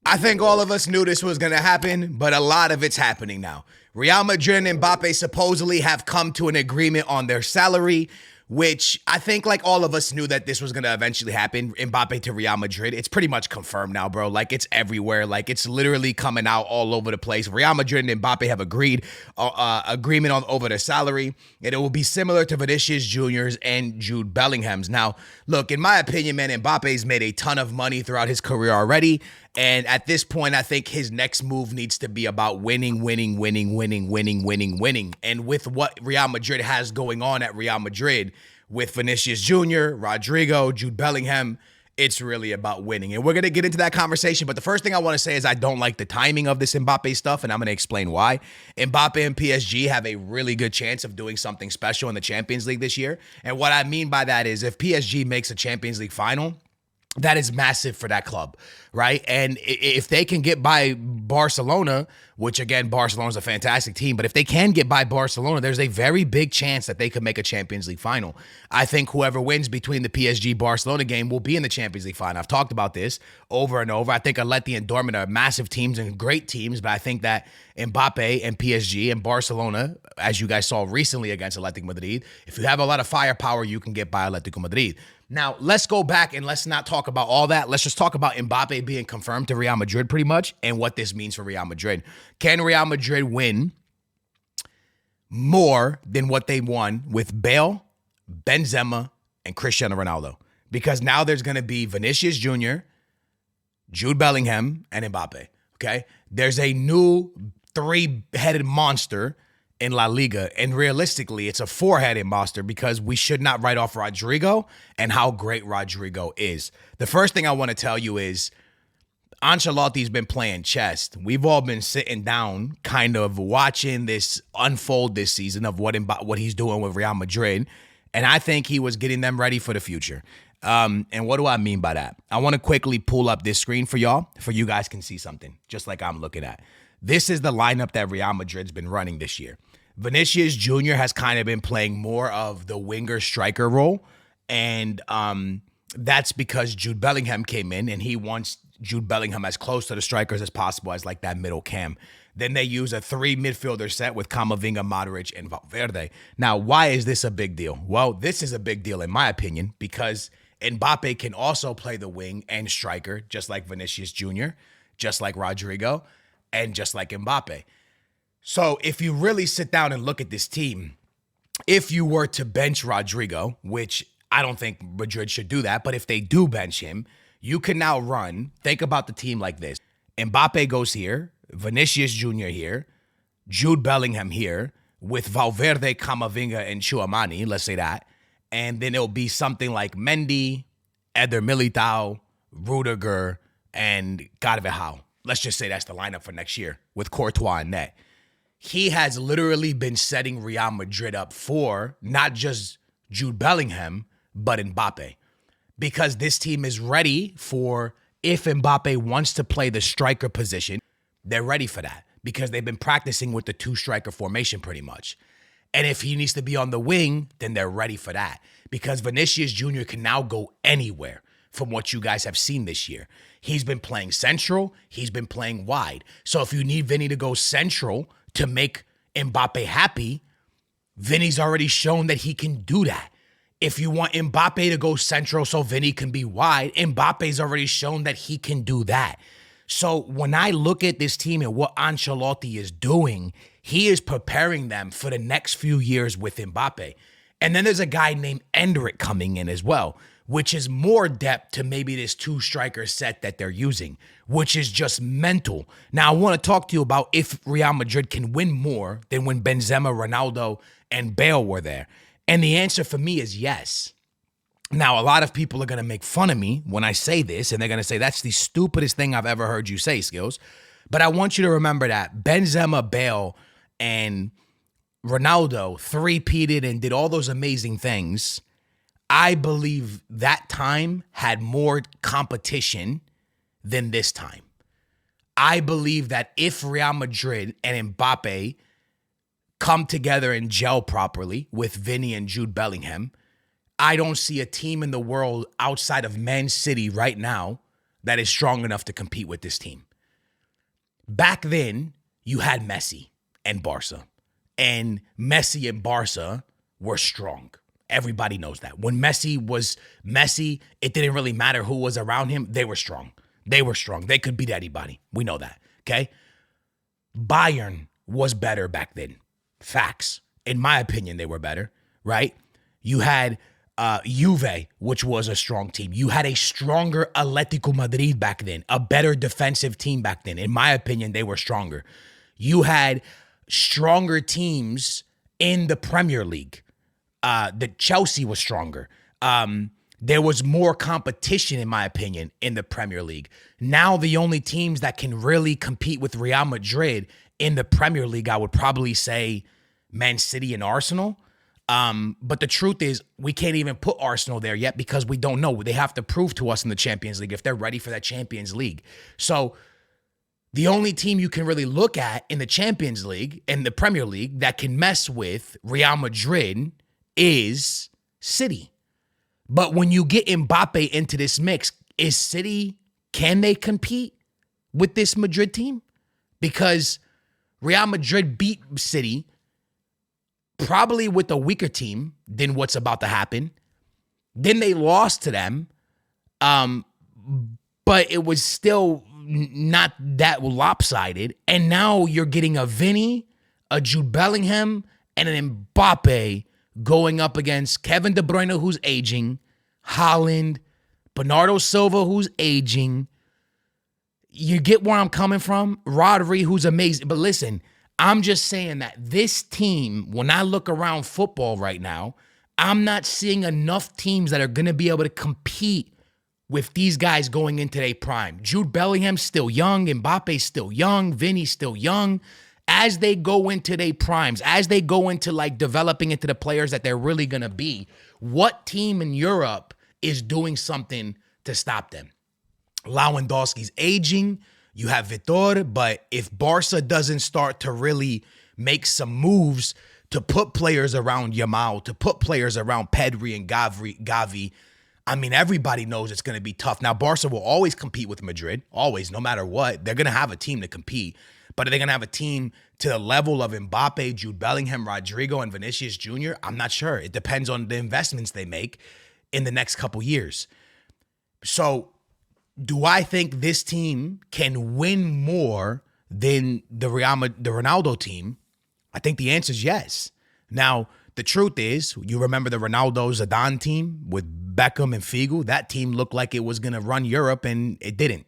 I think all of us knew this was going to happen, but a lot of it's happening now. Real Madrid and Mbappe supposedly have come to an agreement on their salary, which I think like all of us knew that this was going to eventually happen. Mbappe to Real Madrid. It's pretty much confirmed now, bro. Like it's everywhere. Like it's literally coming out all over the place. Real Madrid and Mbappe have agreed agreement on over their salary, and it will be similar to Vinicius Jr.'s and Jude Bellingham's. Now, look, in my opinion, man, Mbappe's made a ton of money throughout his career already. And at this point, I think his next move needs to be about winning. And with what Real Madrid has going on at Real Madrid with Vinicius Jr., Rodrigo, Jude Bellingham, it's really about winning. And we're going to get into that conversation. But the first thing I want to say is I don't like the timing of this Mbappe stuff, and I'm going to explain why. Mbappe and PSG have a really good chance of doing something special in the Champions League this year. And what I mean by that is if PSG makes a Champions League final, that is massive for that club, right? And if they can get by Barcelona, which again, Barcelona's a fantastic team, but if they can get by Barcelona, there's a very big chance that they could make a Champions League final. I think whoever wins between the PSG-Barcelona game will be in the Champions League final. I've talked about this over and over. I think Atleti and Dortmund are massive teams and great teams, but I think that Mbappe and PSG and Barcelona, as you guys saw recently against Atletico Madrid, if you have a lot of firepower, you can get by Atletico Madrid. Now, let's go back and let's not talk about all that. Let's just talk about Mbappe being confirmed to Real Madrid pretty much and what this means for Real Madrid. Can Real Madrid win more than what they won with Bale, Benzema, and Cristiano Ronaldo? Because now there's going to be Vinicius Jr., Jude Bellingham, and Mbappe, okay? There's a new three-headed monster in La Liga, and realistically, it's a four-headed monster because we should not write off Rodrigo and how great Rodrigo is. The first thing I want to tell you is Ancelotti's been playing chess. We've all been sitting down kind of watching this unfold this season of what he's doing with Real Madrid, and I think he was getting them ready for the future. And what do I mean by that? I want to quickly pull up this screen for y'all, for you guys can see something, just like I'm looking at. This is the lineup that Real Madrid's been running this year. Vinicius Jr. has kind of been playing more of the winger striker role, and that's because Jude Bellingham came in, and he wants Jude Bellingham as close to the strikers as possible as like that middle cam. Then they use a three midfielder set with Camavinga, Modric, and Valverde. Now, why is this a big deal? Well, this is a big deal in my opinion because Mbappe can also play the wing and striker just like Vinicius Jr., just like Rodrigo, and just like Mbappe. So if you really sit down and look at this team, if you were to bench Rodrigo, which I don't think Madrid should do that, but if they do bench him, you can now think about the team like this. Mbappe goes here, Vinicius Jr. here, Jude Bellingham here, with Valverde, Camavinga, and Tchouaméni, let's say that. And then it'll be something like Mendy, Eder Militao, Rudiger, and Carvajal. Let's just say that's the lineup for next year with Courtois and net. He has literally been setting Real Madrid up for not just Jude Bellingham, but Mbappe. Because this team is ready for, if Mbappe wants to play the striker position, they're ready for that. Because they've been practicing with the two-striker formation pretty much. And if he needs to be on the wing, then they're ready for that. Because Vinicius Jr. can now go anywhere from what you guys have seen this year. He's been playing central. He's been playing wide. So if you need Vinny to go central to make Mbappe happy, Vinny's already shown that he can do that. If you want Mbappe to go central so Vinny can be wide, Mbappe's already shown that he can do that. So when I look at this team and what Ancelotti is doing, he is preparing them for the next few years with Mbappe. And then there's a guy named Endrick coming in as well, which is more depth to maybe this two-striker set that they're using, which is just mental. Now, I want to talk to you about if Real Madrid can win more than when Benzema, Ronaldo, and Bale were there. And the answer for me is yes. Now, a lot of people are going to make fun of me when I say this, and they're going to say, that's the stupidest thing I've ever heard you say, Skills. But I want you to remember that Benzema, Bale, and Ronaldo three-peated and did all those amazing things. I believe that time had more competition than this time. I believe that if Real Madrid and Mbappe come together and gel properly with Vinny and Jude Bellingham, I don't see a team in the world outside of Man City right now that is strong enough to compete with this team. Back then, you had Messi and Barca. And Messi and Barca were strong. Everybody knows that. When Messi was Messi, it didn't really matter who was around him. They were strong. They were strong. They could beat anybody. We know that, okay? Bayern was better back then. Facts. In my opinion, they were better, right? You had Juve, which was a strong team. You had a stronger Atletico Madrid back then, a better defensive team back then. In my opinion, they were stronger. You had stronger teams in the Premier League. The Chelsea was stronger. There was more competition, in my opinion, in the Premier League. Now, the only teams that can really compete with Real Madrid in the Premier League, I would probably say Man City and Arsenal. But the truth is, we can't even put Arsenal there yet because we don't know. They have to prove to us in the Champions League if they're ready for that Champions League. So the only team you can really look at in the Champions League and the Premier League that can mess with Real Madrid is City. But when you get Mbappe into this mix, can they compete with this Madrid team? Because Real Madrid beat City probably with a weaker team than what's about to happen. Then they lost to them, but it was still not that lopsided. And now you're getting a Vinny, a Jude Bellingham, and an Mbappe going up against Kevin De Bruyne, who's aging, Haaland, Bernardo Silva, who's aging. You get where I'm coming from? Rodri, who's amazing. But listen, I'm just saying that this team, when I look around football right now, I'm not seeing enough teams that are going to be able to compete with these guys going into their prime. Jude Bellingham's still young. Mbappe's still young. Vinny's still young. As they go into their primes, as they go into like developing into the players that they're really going to be, what team in Europe is doing something to stop them? Lewandowski's aging. You have Vitor, but if Barca doesn't start to really make some moves to put players around Yamal, to put players around Pedri and Gavi, I mean, everybody knows it's going to be tough. Now, Barca will always compete with Madrid, always, no matter what. They're going to have a team to compete, but are they going to have a team to the level of Mbappe, Jude Bellingham, Rodrigo, and Vinicius Jr.? I'm not sure. It depends on the investments they make in the next couple years. So, do I think this team can win more than the Ronaldo team? I think the answer is yes. Now, the truth is, you remember the Ronaldo Zidane team with Beckham and Figo? That team looked like it was going to run Europe, and it didn't.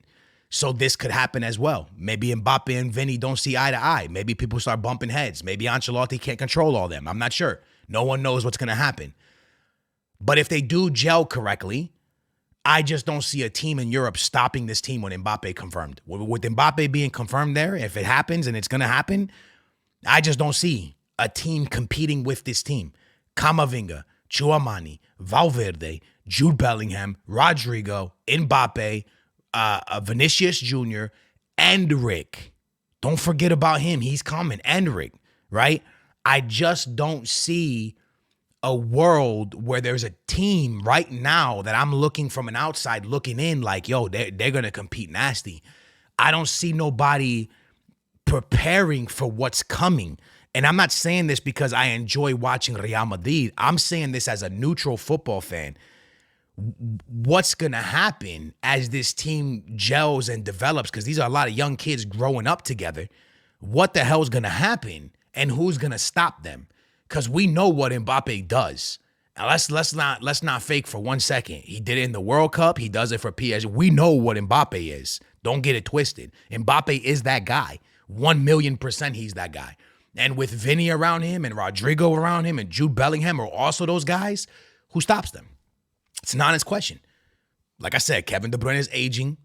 So this could happen as well. Maybe Mbappe and Vinny don't see eye to eye. Maybe people start bumping heads. Maybe Ancelotti can't control all them. I'm not sure. No one knows what's going to happen. But if they do gel correctly, I just don't see a team in Europe stopping this team when Mbappe confirmed. With Mbappe being confirmed there, if it happens and it's going to happen, I just don't see a team competing with this team. Camavinga, Tchouameni, Valverde, Jude Bellingham, Rodrigo, Mbappe, Vinicius Jr., Endrick. Don't forget about him. He's coming. Endrick, right? I just don't see a world where there's a team right now that I'm looking from an outside looking in like, yo, they're going to compete nasty. I don't see nobody preparing for what's coming. And I'm not saying this because I enjoy watching Real Madrid. I'm saying this as a neutral football fan. What's going to happen as this team gels and develops, because these are a lot of young kids growing up together. What the hell's going to happen and who's going to stop them? Because we know what Mbappe does. Now let's not fake for 1 second. He did it in the World Cup. He does it for PSG. We know what Mbappe is. Don't get it twisted. Mbappe is that guy. 1,000,000% he's that guy. And with Vinny around him and Rodrigo around him and Jude Bellingham are also those guys, who stops them? It's an honest question. Like I said, Kevin De Bruyne is aging.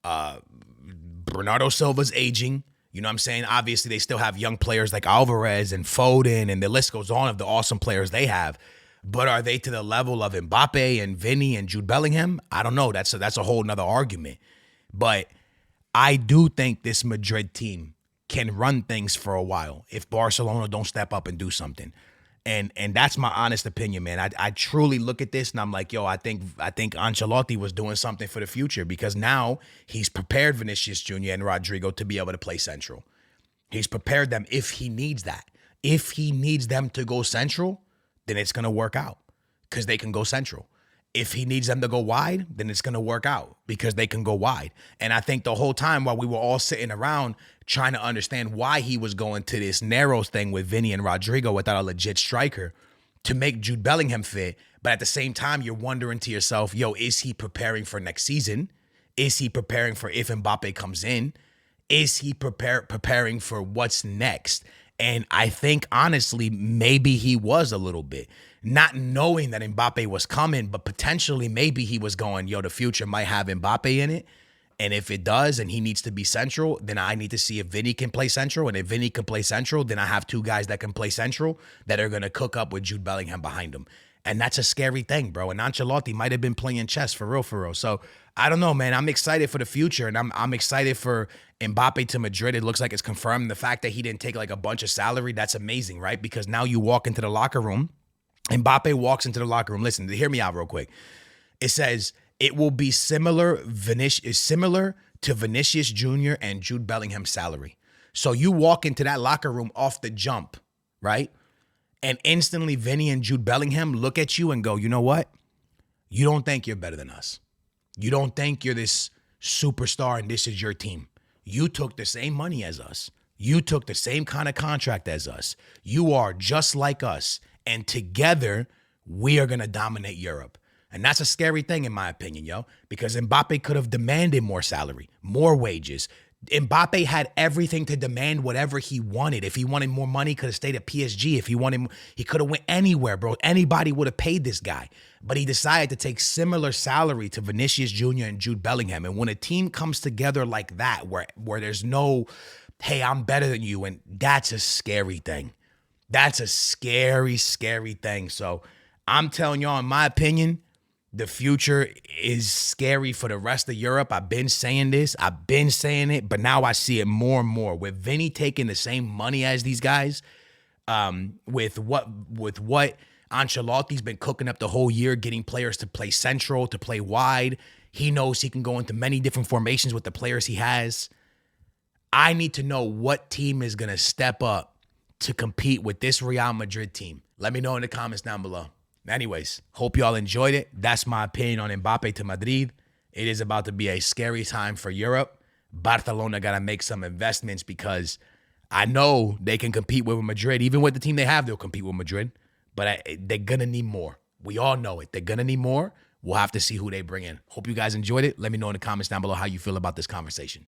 Bernardo Silva's aging. You know what I'm saying? Obviously, they still have young players like Alvarez and Foden, and the list goes on of the awesome players they have. But are they to the level of Mbappe and Vinny and Jude Bellingham? I don't know. That's a whole nother argument. But I do think this Madrid team can run things for a while if Barcelona don't step up and do something. And that's my honest opinion, man. I truly look at this and I'm like, yo, I think Ancelotti was doing something for the future, because now he's prepared Vinicius Jr. and Rodrigo to be able to play central. He's prepared them if he needs that. If he needs them to go central, then it's going to work out because they can go central. If he needs them to go wide, then it's going to work out because they can go wide. And I think the whole time while we were all sitting around trying to understand why he was going to this narrow thing with Vinny and Rodrigo without a legit striker to make Jude Bellingham fit, but at the same time, you're wondering to yourself, yo, is he preparing for next season? Is he preparing for if Mbappe comes in? Is he preparing for what's next? And I think, honestly, maybe he was a little bit. Not knowing that Mbappe was coming, but potentially maybe he was going, yo, the future might have Mbappe in it. And if it does and he needs to be central, then I need to see if Vinny can play central. And if Vinny can play central, then I have two guys that can play central that are going to cook up with Jude Bellingham behind him. And that's a scary thing, bro. And Ancelotti might have been playing chess for real, for real. So I don't know, man. I'm excited for the future, and I'm excited for Mbappe to Madrid. It looks like it's confirmed. The fact that he didn't take like a bunch of salary, that's amazing, right? Because now you walk into the locker room. Mbappe walks into the locker room. Listen, hear me out real quick. It says it will be similar to Vinicius Jr. and Jude Bellingham's salary. So you walk into that locker room off the jump, right? And instantly Vinny and Jude Bellingham look at you and go, you know what? You don't think you're better than us. You don't think you're this superstar and this is your team. You took the same money as us. You took the same kind of contract as us. You are just like us. And together, we are going to dominate Europe. And that's a scary thing, in my opinion, yo, because Mbappe could have demanded more salary, more wages. Mbappe had everything to demand whatever he wanted. If he wanted more money, he could have stayed at PSG. If he wanted, he could have went anywhere, bro. Anybody would have paid this guy. But he decided to take similar salary to Vinicius Jr. and Jude Bellingham. And when a team comes together like that, where there's no, hey, I'm better than you, and that's a scary thing. That's a scary, scary thing. So I'm telling y'all, in my opinion, the future is scary for the rest of Europe. I've been saying this. I've been saying it, but now I see it more and more. With Vinny taking the same money as these guys, with what Ancelotti's been cooking up the whole year, getting players to play central, to play wide. He knows he can go into many different formations with the players he has. I need to know what team is going to step up to compete with this Real Madrid team. Let me know in the comments down below. Anyways, hope y'all enjoyed it. That's my opinion on Mbappe to Madrid. It is about to be a scary time for Europe. Barcelona got to make some investments because I know they can compete with Madrid. Even with the team they have, they'll compete with Madrid. But they're going to need more. We all know it. They're going to need more. We'll have to see who they bring in. Hope you guys enjoyed it. Let me know in the comments down below how you feel about this conversation.